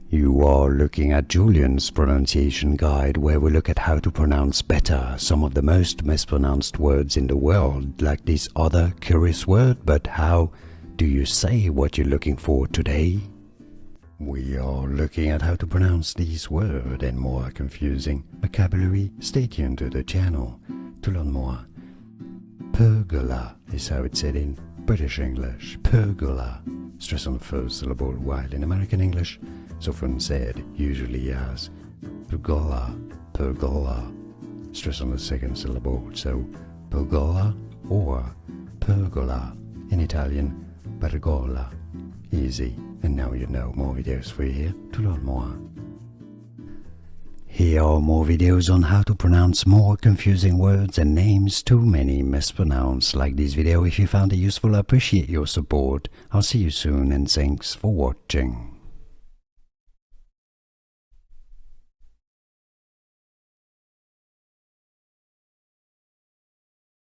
You are looking at Julian's pronunciation guide, where we look at how to pronounce better some of the most mispronounced words in the world, like this other curious word. But how do you say what you're looking for today? We are looking at how to pronounce these words and more confusing vocabulary. Stay tuned to the channel to learn more. Pergola is how it's said in British English. Pergola. Stress on the first syllable, while in American English it's often said usually as pergola, pergola. Stress on the second syllable, so pergola or pergola. In Italian, pergola. Easy. And now you know. More videos for you here to learn more. Here are more videos on how to pronounce more confusing words and names too many mispronounced. Like this video if you found it useful. I appreciate your support. I'll see you soon and thanks for watching.